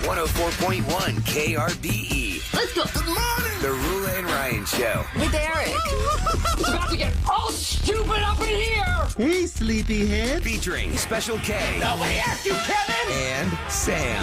104.1 KRBE. Let's go. Good morning. The Roula and Ryan Show. With Eric. It's about to get all stupid up in here. Hey, sleepyhead. Featuring Special K. Nobody asked you, Kevin. And Sam.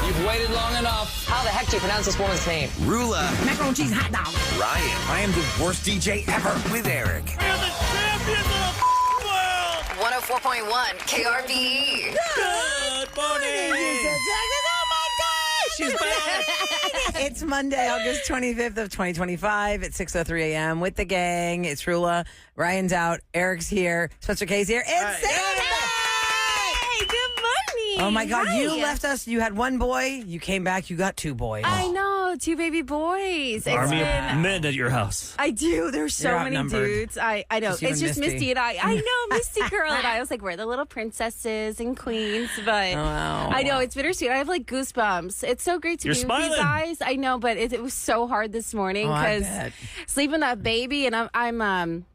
You've waited long enough. How the heck do you pronounce this woman's name? Roula. Macaroni and cheese hot dog. Ryan. I am the worst DJ ever. With Eric. We're the champions of the world. 104.1 KRBE. Good morning. Oh my gosh! She's back. It's Monday, August 25th of 2025 at 6:03 a.m. with the gang. It's Roula. Ryan's out. Eric's here. Spencer K's here. And Sam. Hey, good morning. Oh my God! Hi. You left us. You had one boy. You came back. You got two boys. I know, two baby boys. Army been- of men at your house. I do. There's so You're many outnumbered. dudes. I know. Just you It's and just Misty. Misty and I know, Misty girl and I was like, we're the little princesses and queens, but I know it's bittersweet. I have like goosebumps. It's so great to You're be smiling. with you guys. I know, but it was so hard this morning Oh, I because bet. sleeping that baby and I'm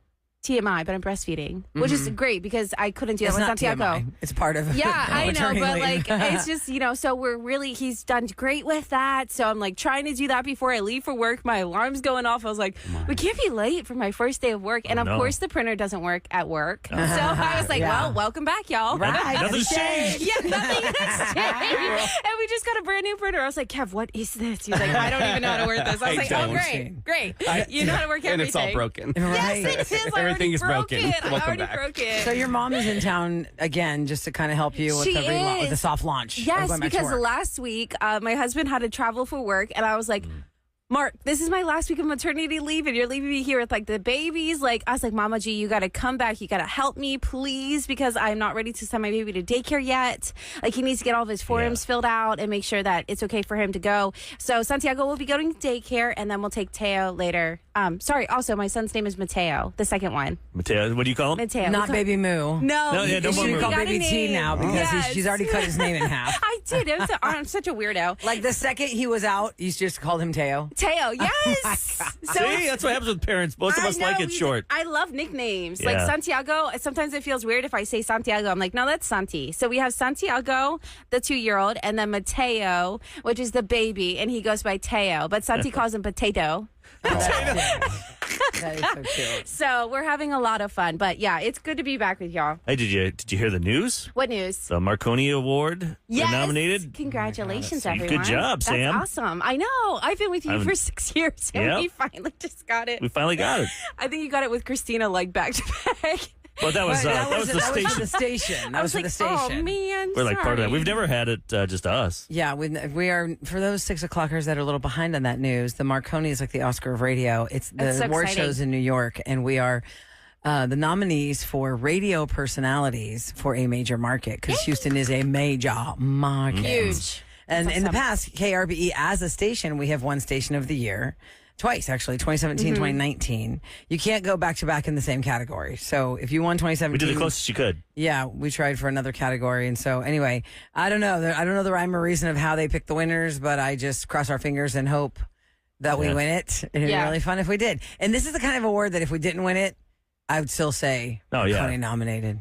TMI, but I'm breastfeeding, which is great because I couldn't do that It's with not Santiago. TMI. It's part of Yeah, I know, maternity but leave. like it's just, so he's done great with that. So I'm like trying to do that before I leave for work. My alarm's going off. I was like, we can't be late for my first day of work. And of no. course the printer doesn't work at work. So I was like, Yeah. well, welcome back, y'all. Right. Nothing's changed. Yeah, nothing has changed. And we just got a brand new printer. I was like, Kev, what is this? He's like, I don't even know how to work this. I was like, oh, great. You know how to work everything. And it's all broken. Right. Yes, it is. I Everything already is broke broken. It. I Welcome already back. broke it. So your mom is in town again just to kind of help you with She with the is. soft launch. of Yes, going back to because work. last week my husband had to travel for work, and I was like, Mark, this is my last week of maternity leave, and you're leaving me here with like the babies. Like I was like, Mama G, you got to come back. You got to help me, please, because I'm not ready to send my baby to daycare yet. Like he needs to get all of his forms filled out and make sure that it's okay for him to go. So Santiago will be going to daycare, and then we'll take Teo later. Sorry. Also, my son's name is Mateo, the second one. Mateo, what do you call him? Mateo. Not Baby Moo. No, No, yeah, no She more should Moo. call got a Baby T name. now because Yes. she's already cut his name in half. I did. I'm such a weirdo. Like the second he was out, you just called him Teo. Teo, yes. So See, that's what happens with parents. Most of I us like know, it short. I love nicknames. Like Yeah. Santiago, sometimes it feels weird if I say Santiago. I'm like, no, that's Santi. So we have Santiago, the 2-year-old, and then Mateo, which is the baby, and he goes by Teo. But Santi calls him Potato. That is so cute. So we're having a lot of fun. But yeah, it's good to be back with y'all. Hey, did you hear the news? What news? The Marconi Award Yes. were nominated. Congratulations, Good everyone. job, That's Sam. awesome. I know. I've been with you for 6 years, and Yep. we finally just got it. We finally got it. I think you got it with Christina, like back to back. Well, that was That the for station. the station. That I was for like, the station. oh man, We're like part of that. sorry. We've never had it just us. Yeah, we are, for those 6 o'clockers that are a little behind on that news, the Marconi is like the Oscar of radio. It's the That's so award exciting. shows in New York, and we are the nominees for radio personalities for a major market because Houston is a major market. Huge. And That's in the awesome. past, KRBE as a station, we have won Station of the Year. Twice, actually, 2017, 2019. You can't go back to back in the same category. So if you won 2017... We did the closest you could. Yeah, we tried for another category. And so anyway, I don't know. I don't know the rhyme or reason of how they pick the winners, but I just cross our fingers and hope that we Yeah. win it. It'd be Yeah. really fun if we did. And this is the kind of award that if we didn't win it, I would still say Oh, yeah. Marconi nominated.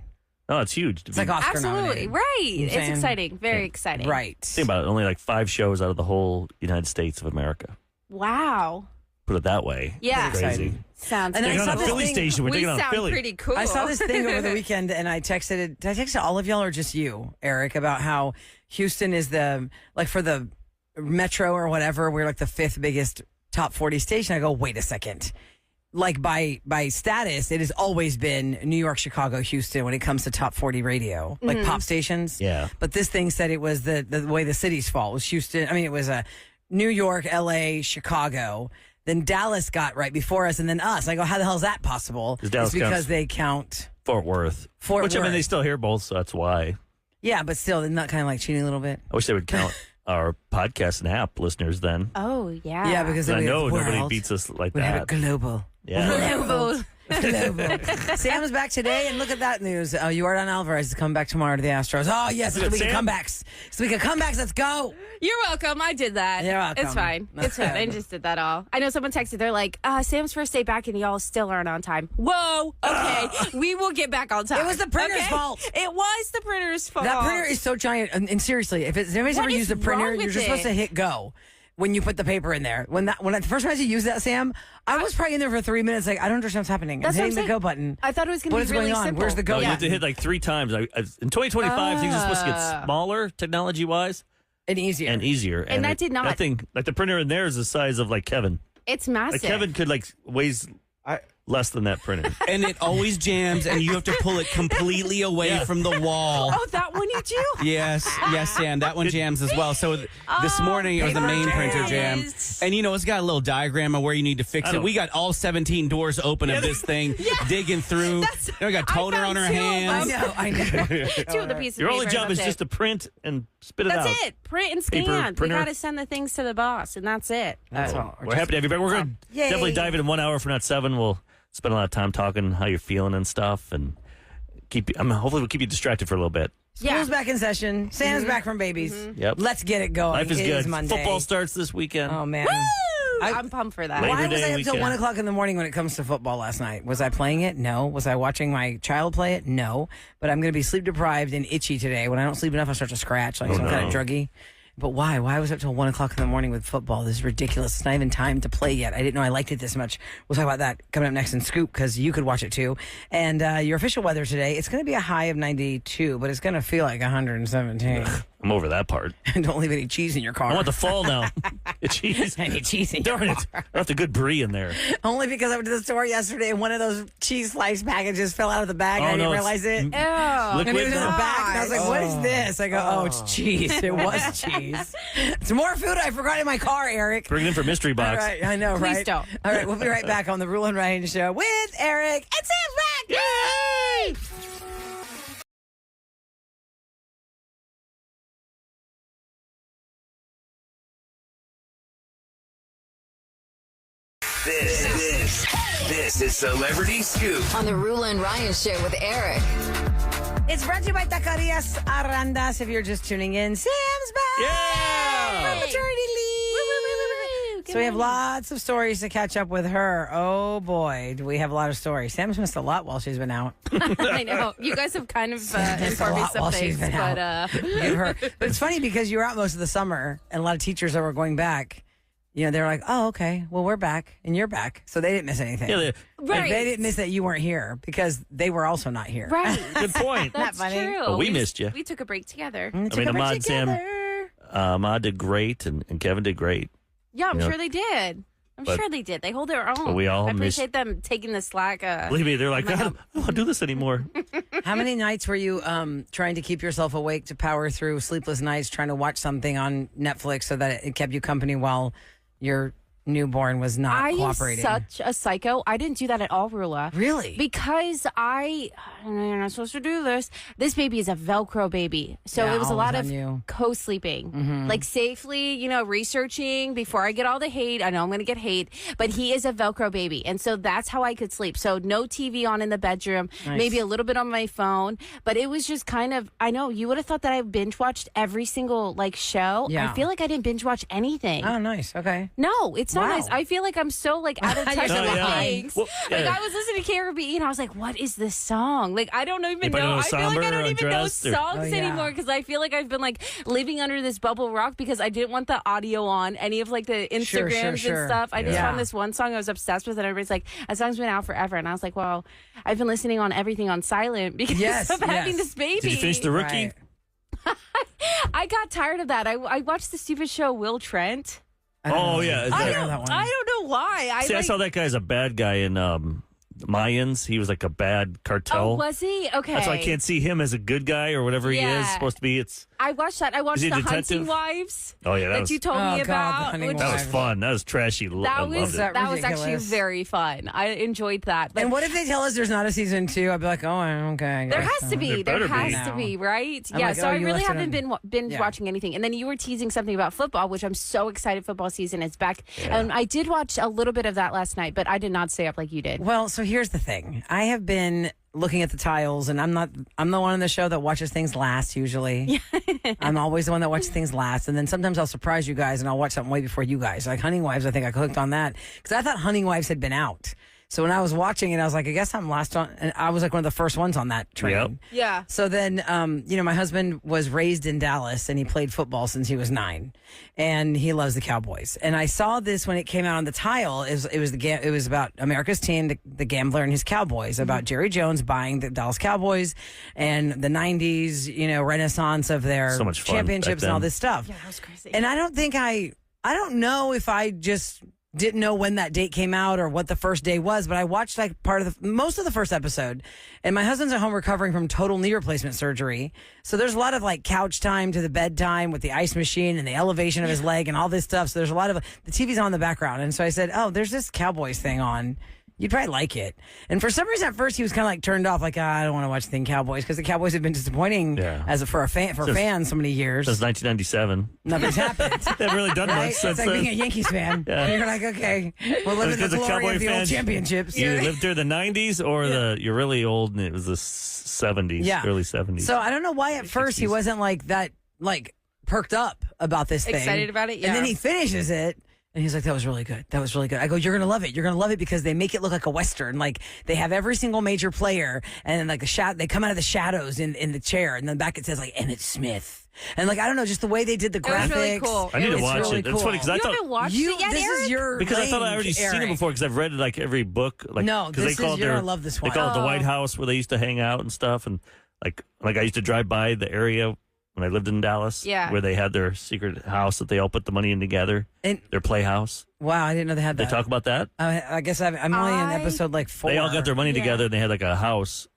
Oh, it's huge. It's like Oscar Absolutely. nominated. Right. You know what It's I'm saying? exciting. Very exciting. Right. Think about it. Only like 5 shows out of the whole United States of America. Wow. Put it that way. Yeah. It's crazy. Exciting. Sounds And I Taking saw on a this Philly thing- station. We're we taking on sound Philly. pretty cool. I saw this thing over the weekend, and I texted all of y'all or just you, Eric, about how Houston is for the metro or whatever, we're like the 5th biggest top 40 station. I go, wait a second. Like by status, it has always been New York, Chicago, Houston when it comes to top 40 radio, like pop stations. Yeah. But this thing said it was the way the cities fall. It was Houston. I mean, it was New York, LA, Chicago. Then Dallas got right before us, and then us. I go, how the hell is that possible? 'Cause Dallas it's because counts- they count. Fort Worth. Fort Which, I mean, Worth. they still hear both, so that's why. Yeah, but still, isn't that kind of like cheating a little bit? I wish they would count our podcast and app listeners then. Oh, yeah. Yeah, because then I we know have nobody world. beats us like We have that. it global. Yeah. Global. Global. Sam's back today, and look at that news. Jordan Alvarez is coming back tomorrow to the Astros. Oh, yes, it's a week of Sam? comebacks. It's a week of comebacks. Let's go. You're welcome. I did that. You're welcome. It's fine. It's fine. I just did that all. I know someone texted. They're like, Sam's first day back and y'all still aren't on time. Whoa. Okay. We will get back on time. It was the printer's fault. It was the printer's fault. That printer is so giant. And seriously, if anybody's What ever is used a printer, wrong with you're just it? supposed to hit go when you put the paper in there. When I first time I used that, Sam, I was probably in there for 3 minutes. Like, I don't understand what's happening. That's I'm what hitting I'm the go saying. button. I thought it was going What to is be really going on? simple. Where's the go No, you button? have to hit like 3 times. In 2025, things are supposed to get smaller, technology-wise, And easier. and easier. And that did not. That thing, like the printer in there is the size of like Kevin. It's massive. Like Kevin could weighs less than that printer. And it always jams, and you have to pull it completely away from the wall. Oh, that one you do? Yes, Sam, that one jams as well. So this morning it was the paper main printer jam, jams. and it's got a little diagram of where you need to fix it. We got all 17 doors open of this thing, digging through. We got toner on our hands. I know. Two of the pieces Your of only paper, job that's is just to print and spit it That's out. it. Print and Paper, scan. We printer. got to send the things to the boss, and that's it. That's all. We're happy to have you back. We're going to Yay. definitely dive in 1 hour, if not 7. We'll spend a lot of time talking how you're feeling and stuff, and hopefully we'll keep you distracted for a little bit. School's back in session. Sam's back from babies. Yep. Let's get it going. Life is It good. Monday. Football starts this weekend. Oh, man. I'm pumped for that. Labor Why was Day I up till weekend. 1 o'clock in the morning when it comes to football last night? Was I playing it? No. Was I watching my child play it? No. But I'm going to be sleep deprived and itchy today. When I don't sleep enough, I start to scratch like some kind of druggie. But why? Why was it up till 1 o'clock in the morning with football? This is ridiculous. It's not even time to play yet. I didn't know I liked it this much. We'll talk about that coming up next in Scoop because you could watch it too. And your official weather today, it's going to be a high of 92, but it's going to feel like 117. I'm over that part. And don't leave any cheese in your car. I want the fall now. The cheese. Any cheese in your Darn it. car. I left a good brie in there. Only because I went to the store yesterday and one of those cheese slice packages fell out of the bag. Oh, I didn't no, realize it. Ew. And it was Liquid in the now? back, and I was like, what is this? I go, oh, it's cheese. It was cheese. It's more food I forgot in my car, Eric. Bring it in for mystery All box. right, I know, Please right? don't. All right, we'll be right back on the Roula and Ryan Show with Eric and Sam's back. Yay! This is Celebrity Scoop. On the Roula and Ryan Show with Eric. It's brought to you by Taquerias Arandas. If you're just tuning in, Sam's back Yeah! from maternity leave. So we have lots of stories to catch up with her. Oh boy, do we have a lot of stories. Sam's missed a lot while she's been out. I know. You guys have kind of Missed a informed me lot some while she's things, been but out. Give her. But it's funny because you were out most of the summer, and a lot of teachers that were going back, they're like, oh, okay, well, we're back, and you're back. So they didn't miss anything. Yeah, Like, right. they didn't miss that you weren't here because they were also not here. Right. good point. That's funny? true. But we missed you. We took a break together. We took I mean, a break Ahmad, Sam, together. Ahmad did great, and Kevin did great. Yeah, I'm You know, sure they did. I'm but- sure they did. They hold their own. But we all I miss- appreciate them taking the slack. Believe me, they're like, I don't want to do this anymore. How many nights were you trying to keep yourself awake to power through sleepless nights, trying to watch something on Netflix so that it kept you company while your newborn was not I am cooperating? such a psycho. I didn't do that at all, Roula. Really? Because you're not supposed to do this. This baby is a Velcro baby. So Yeah, it was a lot always of on you. co-sleeping. Like safely, researching before I get all the hate. I know I'm going to get hate, but he is a Velcro baby. And so that's how I could sleep. So no TV on in the bedroom, Nice. maybe a little bit on my phone. But it was just kind of, I know you would have thought that I binge watched every single show. Yeah. I feel like I didn't binge watch anything. Oh, nice. Okay. No, it's not Wow. nice. I feel like I'm so out of touch You're with so behind. things. Well, yeah. I was listening to KRBE and I was like, "What is this song?" I don't even Anybody know. know I feel like Somber I don't or even know Dressed or- songs Oh, yeah. anymore because I feel like I've been living under this bubble rock because I didn't want the audio on any of the Instagrams sure. and stuff. I just Yeah. found this one song I was obsessed with, and everybody's like, "That song's been out forever," and I was like, "Well, I've been listening on everything on silent because Yes, of having yes. this baby." Did you finish The Rookie? Right. I got tired of that. I watched the stupid show Will Trent. I don't Oh, know. yeah. Is I that- don't know that one. I don't know why. See, I saw that guy as a bad guy in Mayans. He was like a bad cartel. Oh, was he? Okay. That's why I can't see him as a good guy or whatever he is Yeah. supposed to be. It's I watched that. I watched Is he The a detective? Hunting Wives. Oh yeah, that you told me Oh, God, The about. Hunting which- that was Wives. fun. That was trashy. I loved it. that that was actually ridiculous? very fun. I enjoyed that. But And what if they tell us there's not a season 2? I'd be like, oh, okay. I there guess has so. to be. There There better be. has to be, right? I'm yeah. like, So oh, I you really left it haven't been binge Yeah. watching anything. And then you were teasing something about football, which I'm so excited. Football season is back, and I did watch a little bit of that last night, but I did not stay up like you did. Well, so here's the thing. I have been looking at the tiles, and I'm the one on the show that watches things last usually. I'm always the one that watches things last, and then sometimes I'll surprise you guys and I'll watch something way before you guys. Like Hunting Wives, I think I clicked on that because I thought Hunting Wives had been out. So when I was watching it, I was like, I guess I'm last on, and I was like one of the first ones on that train. Yep. Yeah. So then, my husband was raised in Dallas and he played football since he was 9, and he loves the Cowboys. And I saw this when it came out on the tile. It was about America's team, the gambler and his Cowboys, about Jerry Jones buying the Dallas Cowboys and the 90s, renaissance of their So much fun championships back and all then. this stuff. Yeah, that was crazy. And I don't know if I just didn't know when that date came out or what the first day was, but I watched like most of the first episode, and my husband's at home recovering from total knee replacement surgery. So there's a lot of like couch time to the bedtime with the ice machine and the elevation of his leg and all this stuff. So there's a lot of the TV's on in the background. And so I said, oh, there's this Cowboys thing on. You'd probably like it. And for some reason at first he was kind of like turned off, like, I don't want to watch the thing Cowboys, because the Cowboys have been disappointing for fans so many years. Since 1997. Nothing's happened. They haven't really done Right? much It's since like being a then. Yankees fan. Yeah. And you're like, okay, we're living the Because the glory Cowboy of the old fans, championships. You lived through the 90s or you're really old and it was the 70s, Yeah. early 70s. So I don't know why at first he 60s. wasn't like that, like perked up about this thing. Excited about it, yeah. And then he finishes it. And he's like, that was really good. That was really good. I go, you're going to love it. You're going to love it because they make it look like a Western. Like they have every single major player and then like they come out of the shadows in the chair. And then back it says like Emmitt Smith. And like, I don't know, just the way they did the It was graphics. really cool. I need to It's watch really it. It's cool. funny because I You thought haven't watched it yet, this Eric? is your because I thought I already range, seen it Eric. before because I've read like every book. Like, No, 'cause this is- you're gonna love this one. They call it the Oh. White House where they used to hang out and stuff. And like I used to drive by the area when I lived in Dallas, Yeah. where they had their secret house that they all put the money in together, And their playhouse. wow, I didn't know they had They that. talk about that. I guess I'm only in episode like 4. They all got their money Yeah. together and they had like a house,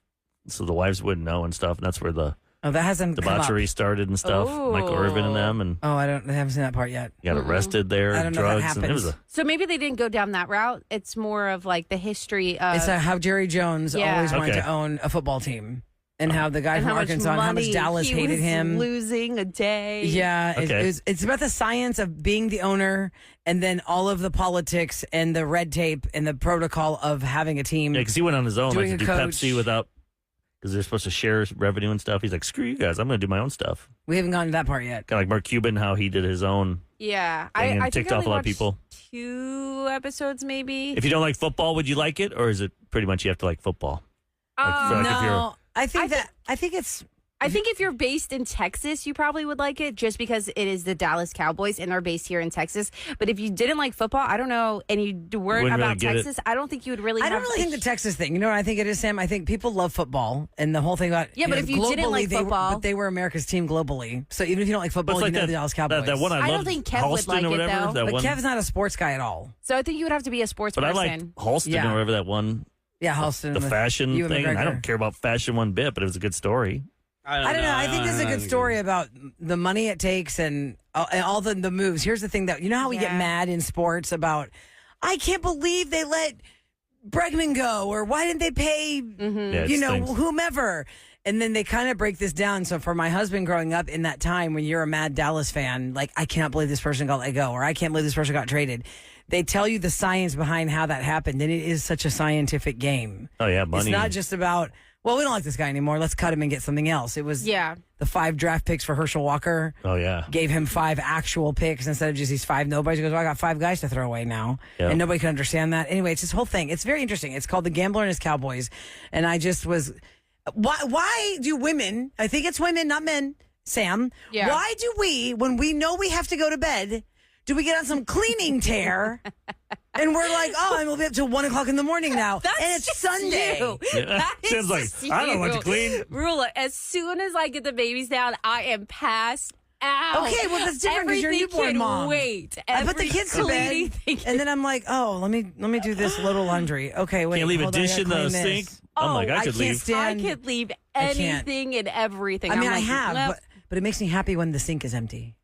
so the wives wouldn't know and stuff. And that's where the Oh, that hasn't come up. debauchery started and stuff. Ooh. Michael Irvin and them, and Oh, I haven't seen that part yet. got arrested there. I don't know if that drugs, and it was happens. So maybe they didn't go down that route. It's more of like the history of It's how Jerry Jones Yeah. always wanted Okay. to own a football team, and how the guy and from how much Arkansas, and how much money Dallas he hated was him. losing a day. Yeah, Okay. it's about the science of being the owner, and then all of the politics and the red tape and the protocol of having a team. Yeah, because he went on his own, like Doing to a do coach. Pepsi without, because they're supposed to share revenue and stuff. He's like, screw you guys, I'm going to do my own stuff. We haven't gotten to that part yet. Kind of like Mark Cuban, how he did his own Yeah. thing and I think ticked I off a only lot of watched people. 2 episodes maybe. If you don't like football, would you like it, or is it pretty much you have to like football? Like, for like if you're, No, I think it's. I think if you're based in Texas, you probably would like it just because it is the Dallas Cowboys and they're based here in Texas. But if you didn't like football, I don't know, and you weren't Wouldn't really about get it. Texas, I don't think you would really I have don't really think the Texas thing. You know what I think it is, Sam? I think people love football and the whole thing about Yeah, but if you didn't globally, like football- but they were America's team globally. So even if you don't like football, but it's you know the Dallas Cowboys. that one I I don't loved, think Kev would Halston like or it, whatever. though. That But one, Kev's not a sports guy at all. So I think you would have to be a sports but I person. like Halston Yeah. or whatever that one. Yeah, Halston. The with fashion Ewan thing. I McGregor. don't care about fashion one bit, but it was a good story. I don't know. I think this is a good story about the money it takes and all the moves. Here's the thing that, you know how we get Yeah. mad in sports about, I can't believe they let Bregman go, or why didn't they pay, Yeah, it stinks. whomever? And then they kind of break this down. So for my husband growing up in that time when you're a mad Dallas fan, like, I cannot believe this person got let go, or I can't believe this person got traded. They tell you the science behind how that happened. And it is such a scientific game. Oh yeah, money. It's not just about, well, we don't like this guy anymore. Let's cut him and get something else. It was Yeah. the 5 draft picks for Herschel Walker. Oh yeah. Gave him 5 actual picks instead of just these 5 nobodies. He goes, well, I got 5 guys to throw away now. Yeah. And nobody can understand that. Anyway, it's this whole thing. It's very interesting. It's called The Gambler and His Cowboys. And I just was, why do women, I think it's women, not men, Sam, Yeah. why do we, when we know we have to go to bed, do we get on some cleaning tear? And we're like, oh, I'm going to be up till 1 o'clock in the morning now. That's and it's just Sunday. you. Yeah. That is Sam's like, just I don't want to you. clean. Rula, as soon as I get the babies down, I am passed out. Okay, well, that's different because you're a Everything newborn can mom. Wait. I put the kids to bed, Every cleaning and then I'm like, oh, let me do this little laundry. Okay, wait. Can't leave a hold on, I dish gotta in the clean this. sink. I'm like, I could can't leave. stand. I could leave I can't. anything and everything. I mean, I'm I like, have, nope. but it makes me happy when the sink is empty.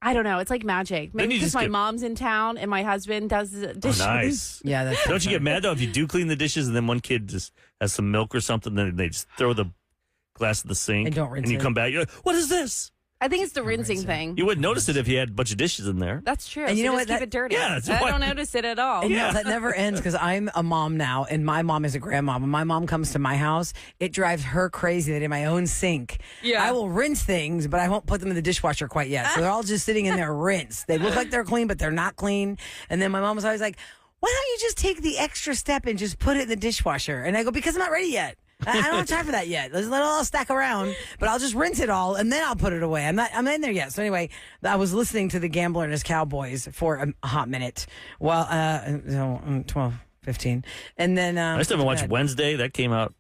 I don't know. It's like magic. Maybe you because just my get- mom's in town and my husband does the dishes. Nice. Yeah, that's Don't you get mad though if you do clean the dishes and then one kid just has some milk or something, then they just throw the glass in the sink And don't rinse you it. come back, you're like, what is this? I think it's the rinsing thing. You wouldn't notice it if you had a bunch of dishes in there. That's true. And you So know just what? Keep it dirty. Yeah, that's I why- don't notice it at all. And you know, that never ends because I'm a mom now, and my mom is a grandma. When my mom comes to my house, it drives her crazy that in my own sink, I will rinse things, but I won't put them in the dishwasher quite yet. So they're all just sitting in there rinsed. They look like they're clean, but they're not clean. And then my mom was always like, why don't you just take the extra step and just put it in the dishwasher? And I go, because I'm not ready yet. I don't have time for that yet. Let's let it all stack around, but I'll just rinse it all and then I'll put it away. I'm not in there yet. So anyway, I was listening to The Gambler and His Cowboys for a hot minute. Well, 12, 15. And then I still haven't watched Wednesday. That came out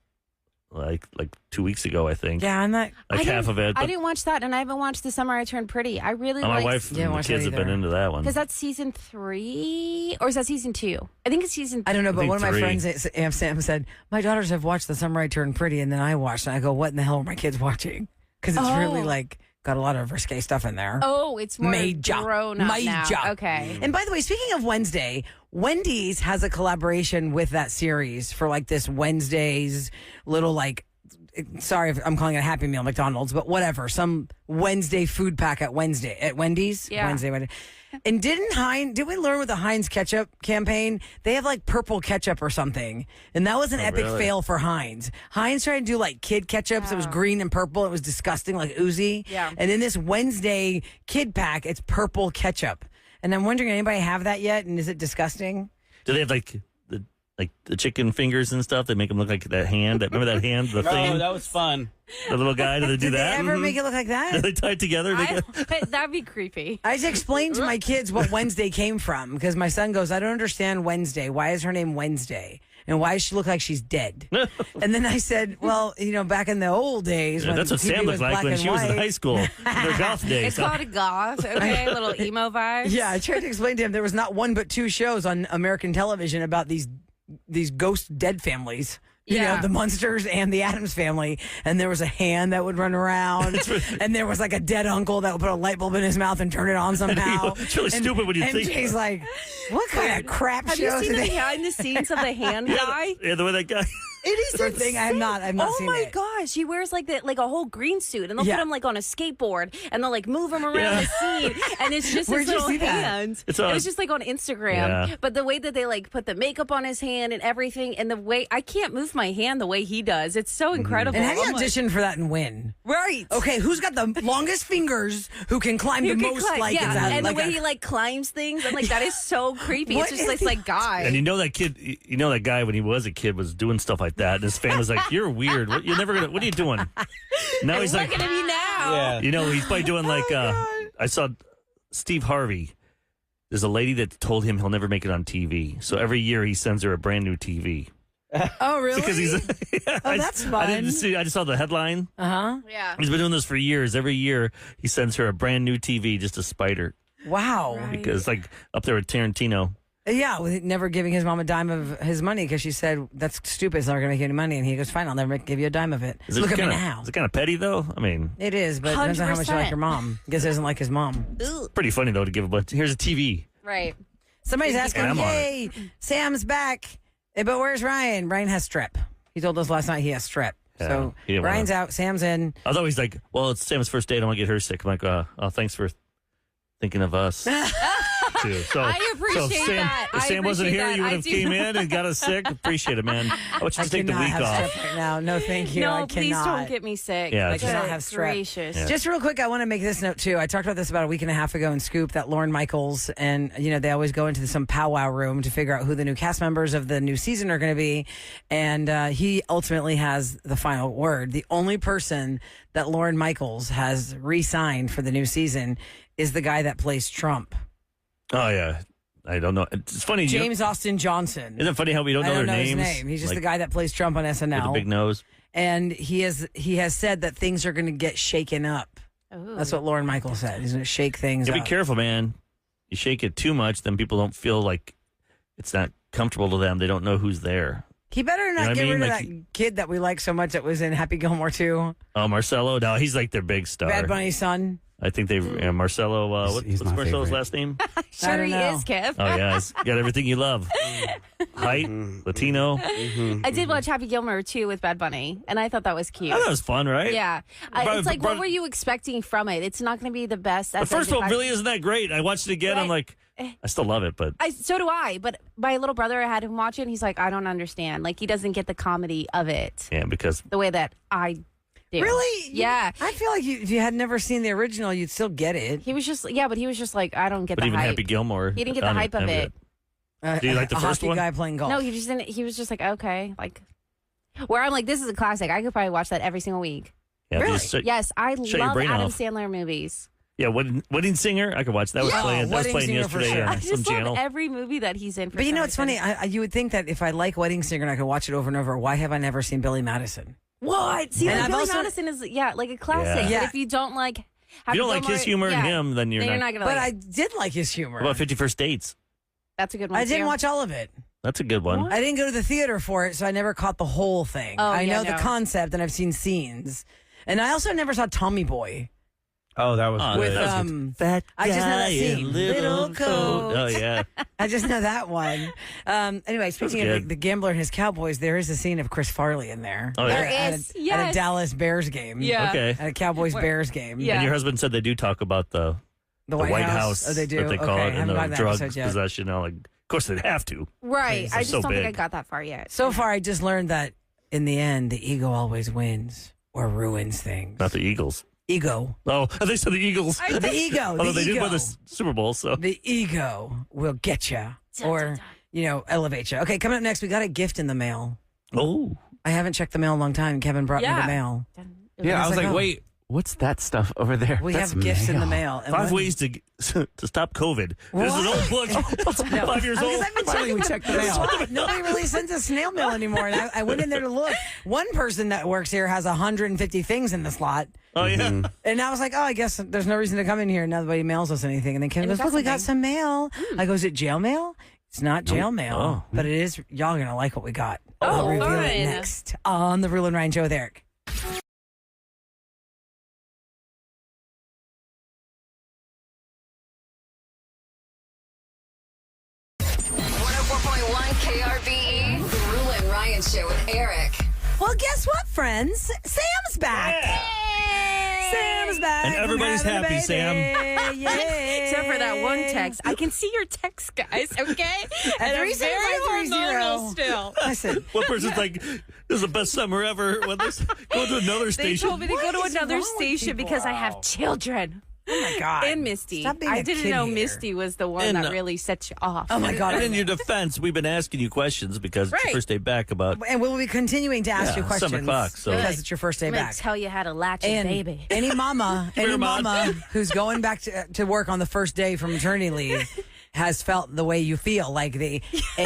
like 2 weeks ago, I think. Yeah, I'm not. Like half of it. I But didn't watch that, and I haven't watched The Summer I Turned Pretty. I really my like wife Yeah, and the watch that kids have been either. into that one. because that's season 3, or is that season 2? I think it's season. I don't know, but think one of my 3. friends, Sam, said, my daughters have watched The Summer I Turned Pretty, and then I watched, and I go, what in the hell are my kids watching? Because it's really like got a lot of risque stuff in there. Oh, it's more Major. grown up now. Major. Okay. And by the way, speaking of Wednesday, Wendy's has a collaboration with that series for like this Wednesday's little like, sorry if I'm calling it a Happy Meal McDonald's, but whatever, some Wednesday food pack at Wendy's. Yeah. Wednesday. And did we learn with the Heinz ketchup campaign? They have like purple ketchup or something. And that was an epic really? fail for Heinz. Heinz tried to do like kid ketchups. It was green and purple. It was disgusting, like oozy. Yeah. And in this Wednesday kid pack, it's purple ketchup. And I'm wondering, anybody have that yet? And is it disgusting? Do they have like the chicken fingers and stuff? They make them look like that hand. Remember that hand, the Oh, thing? that was fun. The little guy, do they do Did that? they ever Mhm. make it look like that? They tie it together. That'd be creepy. I just explained to my kids what Wednesday came from because my son goes, I don't understand Wednesday. Why is her name Wednesday? And why does she look like she's dead? And then I said, well, back in the old days. Yeah, when that's what TV Sam was looked like black when and she was in white. high school. Their goth days. It's called a goth. Okay, little emo vibes. Yeah, I tried to explain to him there was not one but 2 shows on American television about these ghost dead families. You Yeah. know, the Munsters and the Addams family. And there was a hand that would run around. And there was like a dead uncle that would put a light bulb in his mouth and turn it on somehow. It's really stupid when you and think- Jay's like, what kind of crap Have you shows seen are the they? behind the scenes of the hand guy? Yeah, the way that guy. It is a thing. I've not Oh seen my it. gosh, he wears like a whole green suit, and they'll Yeah. put him like on a skateboard, and they'll like move him around the scene, and it's just Where'd his you little see that? hand. It's It on- was just like on Instagram, Yeah. but the way that they like put the makeup on his hand and everything, and the way I can't move my hand the way he does, it's so incredible. And have you I'm like, auditioned for that and win? right? Okay, who's got the longest fingers who can climb You the can most climb- like yeah, it's and like the way a- he like climbs things, and like that is so creepy. What It's just is like he- like guy. And that kid, that guy when he was a kid was doing stuff like that. And his fan was like, "You're weird. What are you doing?" Now he's like, Look at me now. Yeah. he's probably doing like, I saw Steve Harvey. There's a lady that told him he'll never make it on TV. So every year he sends her a brand new TV. Oh, really? Because he's, Oh, that's I didn't fun. see. I just saw the headline. Yeah. He's been doing this for years. Every year he sends her a brand new TV just to spite her Wow. Right. because like up there with Tarantino. Yeah, with never giving his mom a dime of his money because she said, that's stupid. It's not going to make you any money. And he goes, fine, I'll never give you a dime of it. Look at me now. Is it kind of petty though? I mean, It is, but it depends on how much you like your mom. I guess he doesn't like his mom. pretty funny though to give a bunch. Here's a TV. Right. Somebody's asking, And I'm on yay, Sam's back. But where's Ryan? Ryan has strep. He told us last night he has strep. Yeah, So he didn't Ryan's wanna- out, Sam's in. Although he's like, well, it's Sam's first date. I don't want to get her sick. I'm like, oh, thanks for thinking of us. Too. So, I appreciate if Sam, that. If I Sam wasn't appreciate here, that. you would I have do. came in and got us sick. Appreciate it, man. How about you I just take the cannot week have off? strep right now. No, thank you. I No, cannot. please don't get me sick. Yeah, I cannot Good have strep. gracious. Yeah. Just real quick, I want to make this note too. I talked about this about a week and a half ago in Scoop that Lorne Michaels and they always go into some powwow room to figure out who the new cast members of the new season are going to be, and he ultimately has the final word. The only person that Lorne Michaels has re-signed for the new season is the guy that plays Trump, Oh yeah, I don't know. It's funny. James Austin Johnson. Isn't it funny how we don't I know don't their know names? his name. He's just Like, the guy that plays Trump on with SNL. the big nose. And he has said that things are going to get shaken up. Ooh. That's what Lorne Michaels said. He's going to shake things Yeah, up. be careful, man. You shake it too much, then people don't feel like it's not comfortable to them. They don't know who's there. He better not You know what get I mean? rid of Like, that kid that we like so much that was in Happy Gilmore too. Oh, Marcelo. No, he's like their big star. Bad Bunny's son. I think they Marcelo. He's What's my Marcelo's favorite. last name? Sure don't he know. is, Kev. Oh yeah, he's got everything you love. Height, Latino. I did watch Happy Gilmore too with Bad Bunny, and I thought that was cute. I thought it was fun, right? Yeah. But- It's like, but- what were you expecting from it? It's not going to be the best. The first one really isn't that great. I watched it again. I'm like, I still love it, but So do I. But my little brother, I had him watch it, and he's like, I don't understand. Like, he doesn't get the comedy of it yeah, because the way that I do. Really? Yeah. I feel like if you had never seen the original, you'd still get it. He was just, but he was just like, I don't get but the even hype. Happy Gilmore, He didn't get the hype of it. Do you like the a first hockey one? guy playing golf? No, he just didn't. He was just like, okay. Like, where I'm like, this is a classic. I could probably watch that every single week. Yeah, Really? Yes, I your love brain Adam off. Sandler movies. Yeah, Wedding Singer. I could watch that. Was Yeah. playing. That was Wedding playing Singer for yesterday sure. on I some just channel. love every movie that he's in. For But you some know, it's reason. funny. You would think that if I like Wedding Singer and I could watch it over and over, why have I never seen Billy Madison? What? See, And like I've Billy also- Madison is like a classic. Yeah. But if you don't like, If you don't like his humor and him, then you're not. gonna. But like I it. did like his humor. What about 51st Dates? That's a good one. I didn't too. watch all of it. That's a good one. What? I didn't go to the theater for it, so I never caught the whole thing. Oh, I yeah, know the no. concept, and I've seen scenes. And I also never saw Tommy Boy. Oh, that was Oh, good. With, that was good. Fat I just know that guy in scene. little Little coat. coat. Oh yeah. I just know that one. Anyway, speaking of good. the Gambler and his Cowboys, there is a scene of Chris Farley in there. Oh, yeah. There At is, a yes. Dallas Bears game. Yeah. Okay. At a Cowboys Bears game. Yeah. And your husband said they do talk about the White House. Oh, they do. What they call okay, it, I and haven't the gotten that drugs episode yet. possession. Like, of course they'd have to. Right. I just so don't think I big. got that far yet. So far, I just learned that in the end, the ego always wins or ruins things. Not the Eagles. Ego. Oh, they said the Eagles. The ego. Although The they did ego. win the Super Bowl, so The ego will get you or, elevate you. Okay, coming up next, we got a gift in the mail. oh, I haven't checked the mail in a long time. Kevin brought me Yeah. the mail. Yeah, I was like, oh. wait, what's that stuff over there? We That's have gifts in the mail. mail. And 5 when- ways to stop COVID. There's an old book. It's 5 years old. I've been Finally, we checked the That's mail. why nobody really sends us snail mail anymore. And I went in there to look. One person that works here has 150 things in the slot. Oh yeah. And I was like, oh, I guess there's no reason to come in here. Nobody mails us anything. And then Kevin And goes, we got look, we got something. some mail. I go, is it jail mail? It's not jail mail, Oh. but it is. Y'all going to like what we got. Oh, I'll reveal fun. it next on the Roula and Ryan Show with Eric. 104.1 KRBE, The Roula and Ryan Show with Eric. Well, guess what, friends? Sam's back. Sam's back. And from everybody's having a happy, baby. Sam. Yay. Except for that one text. I can see your text, guys, okay? At And I'm very 37530. hormonal still. Listen, One person's like, "This is the best summer ever." When this go to another They station. told me to What go to is another wrong with station people? because I have children. oh my God. And Misty. Stop being I a didn't kid know hater. Misty was the one And, that really set you off. Oh my God. And in your defense, we've been asking you questions because it's your Right. first day back about And we'll be continuing to ask you Yeah, questions. 7 o'clock, so- because it's your first day I'm going back. to tell you how to latch a And baby. any mama, Here, Mom. who's going back to work on the first day from maternity leave has felt the way you feel, like the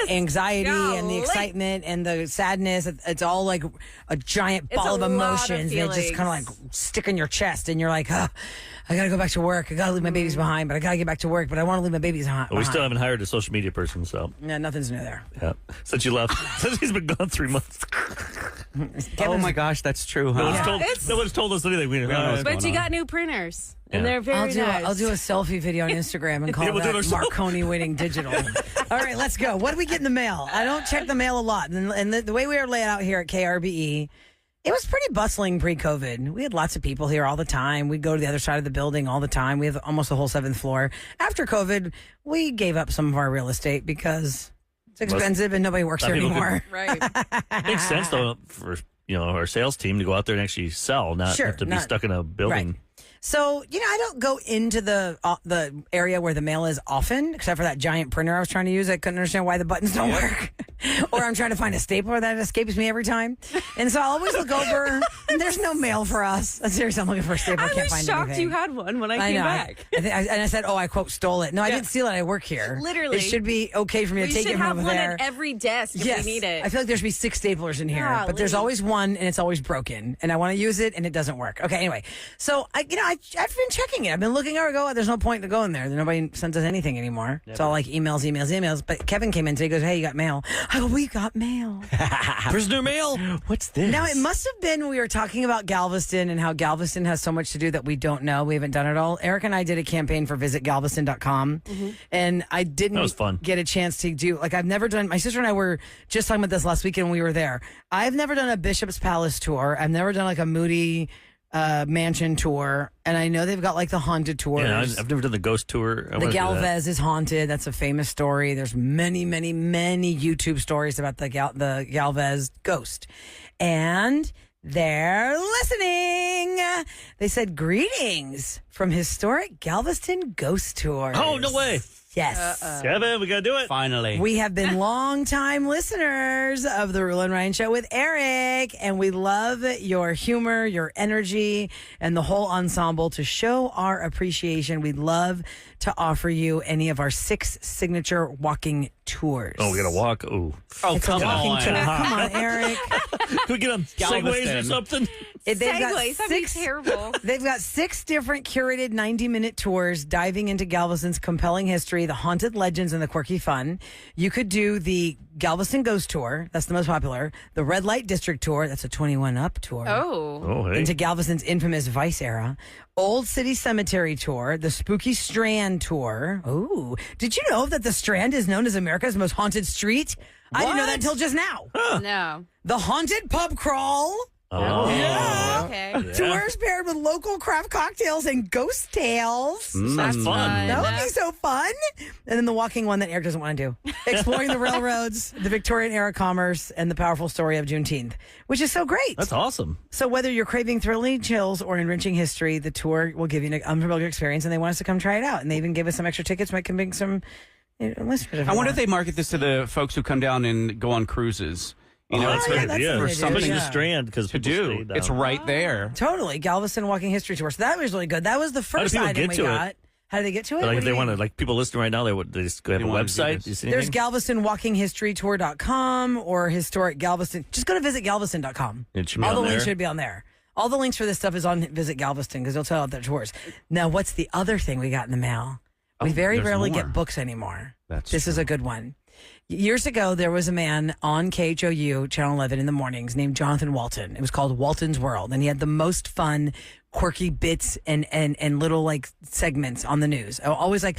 anxiety and the Golly. excitement and the sadness. It's all like a giant It's ball a of lot of emotions. And it just kind of like feelings. stick in your chest, and you're like, oh, I got to go back to work. I got to leave my babies behind, but I got to get back to work. But I want to leave my babies behind. But we still haven't hired a social media person, so Yeah, nothing's new there. yeah. Since you left, since he's been gone 3 months, Oh my gosh, that's true, no one's huh? told, It's- no one's told us anything. We don't know what's But going you on. got new printers, and Yeah. they're very nice. I'll do a selfie video on Instagram and call Yeah, we'll do it that ourselves. Marconi winning digital. All right, let's go. What do we get in the mail? I don't check the mail a lot. And the way we are laid out here at KRBE, it was pretty bustling pre-COVID. We had lots of people here all the time. We'd go to the other side of the building all the time. We have almost the whole 7th floor. After COVID, we gave up some of our real estate because it's expensive and nobody works Some here people could- anymore. Right. makes sense though for our sales team to go out there and actually sell, not Sure, have to be not- stuck in a building. Right. So, I don't go into the area where the mail is often, except for that giant printer I was trying to use. I couldn't understand why the buttons don't work. Or I'm trying to find a stapler that escapes me every time. And so I'll always look over, and there's no mail for us. Seriously, I'm looking for a stapler. I Can't was find shocked anything. you had one when I I came know. back. And I said, oh, I quote, stole it. No, I didn't steal it. I work here. Literally. It should be okay for me to We take should it from have over one there. at every desk if Yes. we need it. I feel like there should be 6 staplers in here, but there's Golly. always one and it's always broken. And I want to use it and it doesn't work. Okay, anyway. So I've been checking it. I've been looking over, there's no point to go in there. Nobody sends us anything anymore. It's all like emails. But Kevin came in today, he goes, hey, you got mail. I go, we got mail. Prisoner mail. What's this? Now, it must have been we were talking about Galveston and how Galveston has so much to do that we don't know. We haven't done it all. Eric and I did a campaign for visitgalveston.com, and I didn't That was fun. get a chance to do, like, I've never done, my sister and I were just talking about this last weekend when we were there. I've never done a Bishop's Palace tour. I've never done, like, a Moody mansion tour, and I know they've got, like, the haunted tours. Yeah, I've never done the ghost tour. The Galvez is haunted. That's a famous story. There's many, many, many YouTube stories about the Galvez ghost. And they're listening. They said, greetings from historic Galveston ghost tours. Oh, no way. Yes. Kevin, we got to do it. Finally. We have been longtime listeners of the Roula and Ryan Show with Eric, and we love your humor, your energy, and the whole ensemble. To show our appreciation, we'd love to offer you any of our 6 signature walking tours. Oh, we got to walk. Oh, It's a walking tour. Come on, Eric. Can we get on segways or Galveston. something? They've got Segways, that'd be terrible. They've got 6 different curated 90-minute tours diving into Galveston's compelling history, the haunted legends, and the quirky fun. You could do the Galveston Ghost Tour. That's the most popular. The Red Light District Tour. That's a 21-up tour. Oh, hey. Into Galveston's infamous Vice era. Old City Cemetery Tour. The Spooky Strand Tour. Ooh. Did you know that the Strand is known as America's most haunted street? I didn't know that until just now. No. The Haunted Pub Crawl. Oh, Yeah. Okay. Tours paired with local craft cocktails and ghost tales. That's fun. That would be so fun. And then the walking one that Eric doesn't want to do. Exploring the railroads, the Victorian era commerce, and the powerful story of Juneteenth, which is so great. That's awesome. So whether you're craving thrilling chills or enriching history, the tour will give you an unfamiliar experience, and they want us to come try it out. And they even gave us some extra tickets. Might can bring some listeners. I wonder if they market this to the folks who come down and go on cruises. You know, that's a good idea. what Or they do, something yeah. to Strand because to do. It's right there. Totally. Galveston Walking History Tour. So that was really good. That was the How do first people item get we to it? got. How do they get to it? Like What if do they you want to, mean? like people listening right now, they just go have a They wanna do website. this. Do you see There's anything? GalvestonWalkingHistoryTour.com or Historic Galveston. Just go to visitgalveston.com. It should be All the on links there. should be on there. All the links for this stuff is on Visit Galveston because they'll tell out their tours. Now, what's the other thing we got in the mail? We very there's rarely more. get books anymore. This is a good one. Years ago, there was a man on KHOU, Channel 11 in the mornings, named Jonathan Walton. It was called Walton's World, and he had the most fun, quirky bits and little like segments on the news. Always like,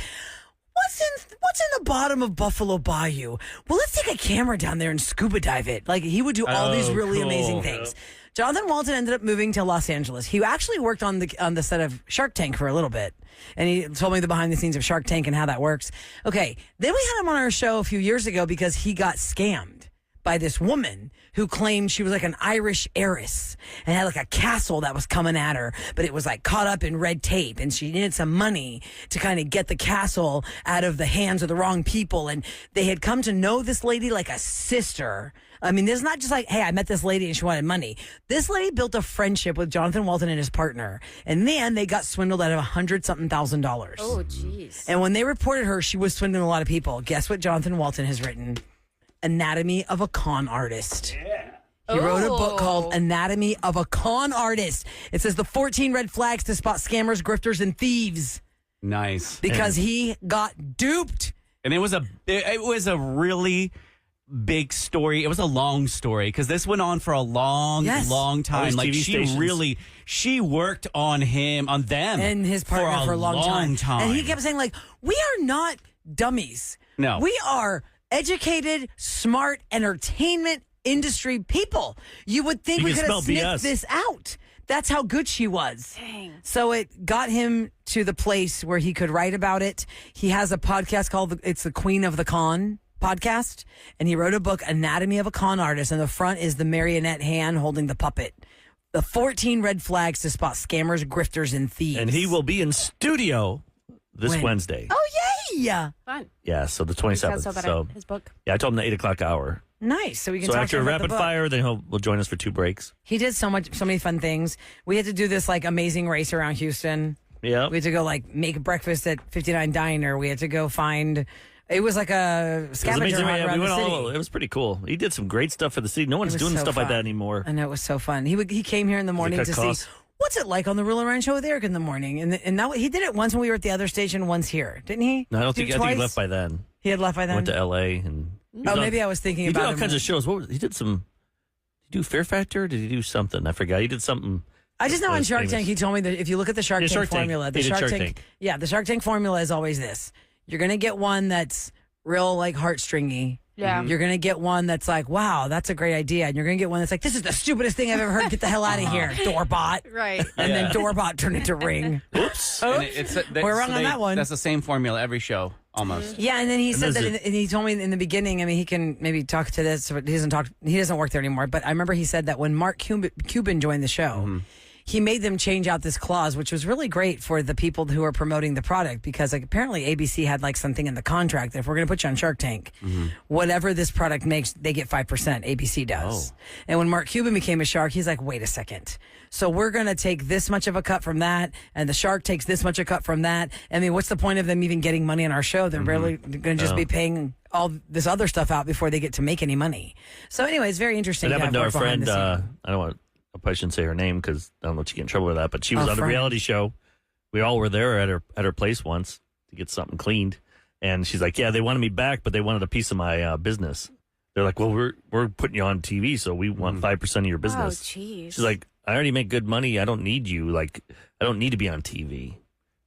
what's in the bottom of Buffalo Bayou? Well, let's take a camera down there and scuba dive it. Like he would do all these really amazing things. Jonathan Walton ended up moving to Los Angeles. He actually worked on the set of Shark Tank for a little bit. And he told me the behind the scenes of Shark Tank and how that works. Okay, then we had him on our show a few years ago because he got scammed by this woman who claimed she was like an Irish heiress and had like a castle that was coming at her, but it was like caught up in red tape and she needed some money to kind of get the castle out of the hands of the wrong people. And they had come to know this lady like a sister. I mean, this is not just like, hey, I met this lady and she wanted money. This lady built a friendship with Jonathan Walton and his partner. And then they got swindled out of $100,000. Oh, jeez. And when they reported her, she was swindling a lot of people. Guess what Jonathan Walton has written? Anatomy of a Con Artist. Yeah. He wrote a book called Anatomy of a Con Artist. It says the 14 red flags to spot scammers, grifters, and thieves. Nice. Because he got duped. And it was a really big story. It was a long story because this went on for a long All time. these Like TV she worked on them And his partner for a long time. And he kept saying, like, we are not dummies. No. We are educated, smart, entertainment industry people. You would think You we can could have smell sniffed BS. this out. That's how good she was. Dang. So it got him to the place where he could write about it. He has a podcast called it's the Queen of the Con podcast, and he wrote a book, Anatomy of a Con Artist, and the front is the marionette hand holding the puppet. The 14 red flags to spot scammers, grifters, and thieves. And he will be in studio this When? Wednesday. Oh, yay! Fun. Yeah, so the That's 27th. so So, his book. yeah, I told him the 8 o'clock hour. Nice. So we can So talk after to him about rapid the book. fire, then he'll join us for 2 breaks. He did so many fun things. We had to do this like amazing race around Houston. Yeah. We had to go like make breakfast at 59 Diner. We had to go find. It was like a scavenger hunt around the city. It was pretty cool. He did some great stuff for the city. No one's It was doing so stuff like fun. that anymore. I know, it was so fun. He came here in the morning cut to costs. see what's it like on the Roula and Ryan show with Eric in the morning, and that he did it once when we were at the other station, once here, didn't he? No, I Did think it he twice? left by then. He had left by then. Went to L.A. and Oh, maybe I was thinking He about did all him. kinds of shows. He did some. Did he do Fear Factor? Or did he do something? I forgot. He did something. I just know on Shark famous. Tank, he told me that if you look at the Shark Yeah, Tank Shark Tank. formula, the He did Shark Shark Tank, Tank. yeah, the Shark Tank formula is always this: you're gonna get one that's real like heartstringy. Yeah. You're gonna get one that's like, wow, that's a great idea, and you're gonna get one that's like, this is the stupidest thing I've ever heard. Get the hell out of here, Doorbot. Right. And then Doorbot turned into Ring. Oops. And We're wrong on that one. That's the same formula every show, almost. Yeah, and then he said does that, and he told me in the beginning. I mean, he can maybe talk to this, but he doesn't talk. He doesn't work there anymore. But I remember he said that when Mark Cuban joined the show, he made them change out this clause, which was really great for the people who are promoting the product because like, apparently ABC had like something in the contract that if we're going to put you on Shark Tank, whatever this product makes, they get 5%. ABC does. And when Mark Cuban became a shark, he's like, wait a second. So we're going to take this much of a cut from that, and the shark takes this much a cut from that. I mean, what's the point of them even getting money on our show? They're really going to just be paying all this other stuff out before they get to make any money. So anyway, it's very interesting. It happened to our work behind friend. the scene. I don't want. I probably shouldn't say her name because I don't want you to get in trouble with that. But she was Oh, on a friend. reality show. We all were there at her place once to get something cleaned, and she's like, "Yeah, they wanted me back, but they wanted a piece of my business." They're like, "Well, we're putting you on TV, so we want 5% of your Oh, business." jeez. She's like, "I already make good money. I don't need you. Like, I don't need to be on TV."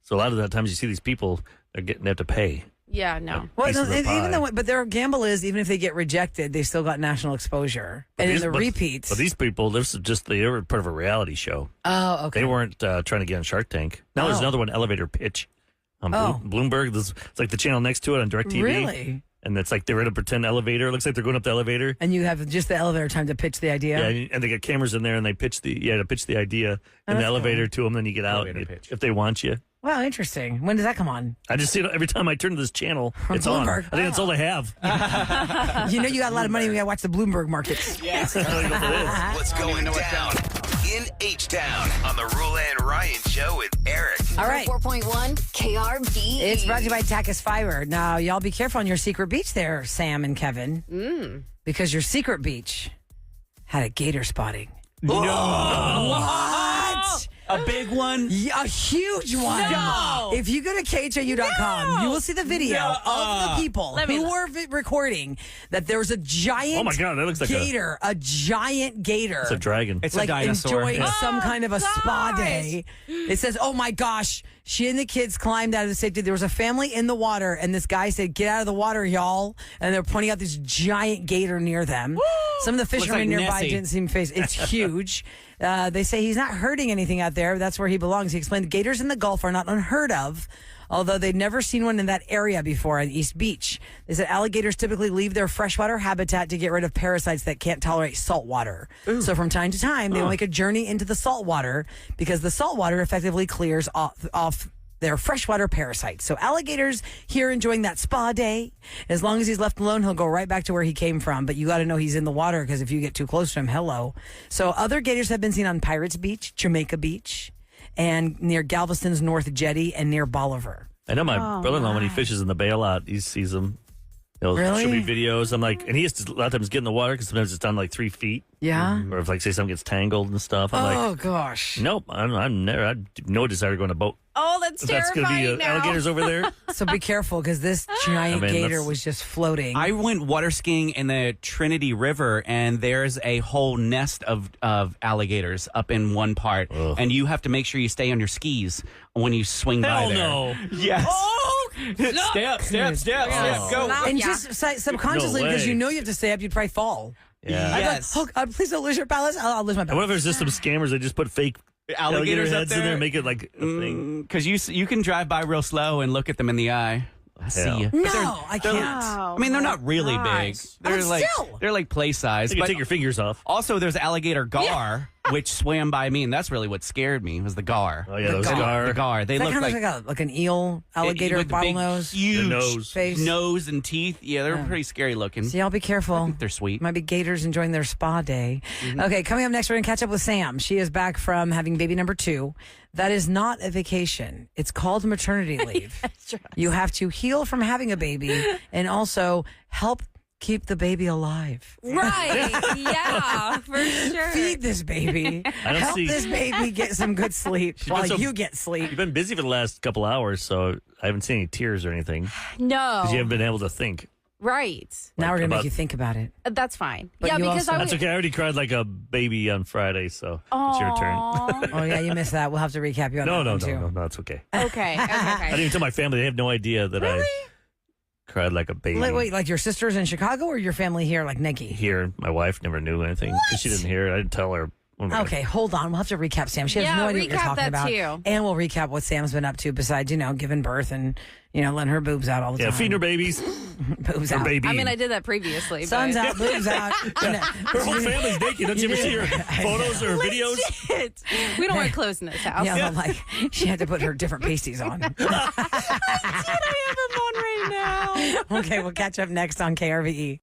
So a lot of the times you see these people, they have to pay. Yeah, no. Well, piece of the pie. even though, but their gamble is even if they get rejected, they still got national exposure. And in the repeats. But these people, they were part of a reality show. Oh, okay. They weren't trying to get on Shark Tank. Now there's another one, Elevator Pitch, on Bloomberg. It's like the channel next to it on DirecTV. Really? And it's like they're in a pretend elevator. It looks like they're going up the elevator. And you have just the elevator time to pitch the idea. Yeah, and they got cameras in there, and they pitch the idea in the that's elevator to them. Then you get out Elevator pitch. if they want you. Wow, interesting. When does that come on? I just see it every time I turn to this channel. It's on. I Bloomberg. think that's all they have. You know you got a lot of money. We got to watch the Bloomberg markets. What's going down in H-Town on the Roula and Ryan Show with Eric. All right. 4.1 KRB. It's brought to you by Takis Fiber. Now, y'all be careful on your secret beach there, Sam and Kevin. Because your secret beach had a gator spotting. What? A big one? Yeah, a huge one. No. If you go to KHOU.com, you will see the video of the people Let me who look. were recording that there was a giant Oh my God, that looks like gator, a giant gator. It's a dragon. It's like a dinosaur. enjoying Yeah. some kind of a spa gosh. day. It says, "Oh my gosh!" She and the kids climbed out of the safety. There was a family in the water, and this guy said, "Get out of the water, y'all!" And they're pointing out this giant gator near them. Some of the fishermen like nearby Nessie. didn't seem phased. It's huge. They say he's not hurting anything out there. That's where he belongs. He explained gators in the Gulf are not unheard of, although they'd never seen one in that area before on East Beach. They said alligators typically leave their freshwater habitat to get rid of parasites that can't tolerate salt water. So from time to time, they will make a journey into the salt water because the salt water effectively clears off their freshwater parasites. So alligators here enjoying that spa day. As long as he's left alone, he'll go right back to where he came from. But you got to know he's in the water because if you get too close to him, hello. So other gators have been seen on Pirates Beach, Jamaica Beach, and near Galveston's North Jetty and near Bolivar. I know my brother-in-law, when he fishes in the bay a lot, he sees them. He'll Really? show me videos. I'm like, and he has to a lot of times get in the water because sometimes it's down like 3 feet. Yeah? Or if, like, say something gets tangled and stuff. I'm Oh, like, gosh. nope, I'm never, I have no desire to go on a boat. Oh, that's If that's going to terrifying be now. alligators over there. So be careful because this giant I mean, gator that's- was just floating. I went water skiing in the Trinity River, and there's a whole nest of alligators up in one part, and you have to make sure you stay on your skis when you swing by Hell there. no. Yes. Oh, Step, go. Snap. and Yeah. just subconsciously, No because way. you know you have to stay up, you'd probably fall. Yeah. Yes. Oh, God, please don't lose your balance. I'll lose my And what if balance. there's just some scammers that just put fake alligator Alligators up heads in there and make it like a thing? Because you can drive by real slow and look at them in the eye. I see Hell. you. No, I can't. Oh, I mean, they're my not really big. gosh. They're But like still. they're like play size. You can But take your fingers off. also, there's alligator gar, which swam by me, and that's really what scared me was the gar. Oh, yeah, The those gar. gar. The gar. They Is that look kind of like an eel, alligator, with the big, bottlenose huge The nose. face? nose and teeth. Yeah, they're pretty scary looking. So y'all be careful. They're sweet. Might be gators enjoying their spa day. Okay, coming up next, we're going to catch up with Sam. She is back from having baby number 2. That is not a vacation. It's called maternity leave. You have to heal from having a baby and also help keep the baby alive. Right. Yeah, for sure. Feed this baby. I don't Help see- this baby get some good sleep been while so- you get sleep. You've been busy for the last couple hours, so I haven't seen any tears or anything. No. Because you haven't been able to think. Right. Now we're going to make about- you think about it. That's fine. But yeah, you because also- I That's was. okay. I already cried like a baby on Friday, so it's your turn. Oh, yeah, you missed that. We'll have to recap you on that one, too. No, it's okay. Okay. I didn't even tell my family. They have no idea that I cried like a baby. Wait, like your sisters in Chicago or your family here, like Nikki? Here, my wife never knew anything. 'Cause she didn't hear it. I didn't tell her. Okay, hold on. We'll have to recap Sam. She has Yeah, no idea what you're recap talking that about. too. And we'll recap what Sam's been up to besides, giving birth and, letting her boobs out all the Yeah, time. feeding her babies. boobs Her out. baby. I mean, I did that previously. Sun's but... out, boobs out. Her whole family's naked. Don't you ever see her photos or videos? Shit. We don't wear clothes in this house. Yeah, like she had to put her different pasties on. I have them on right now. Okay, we'll catch up next on KRVE.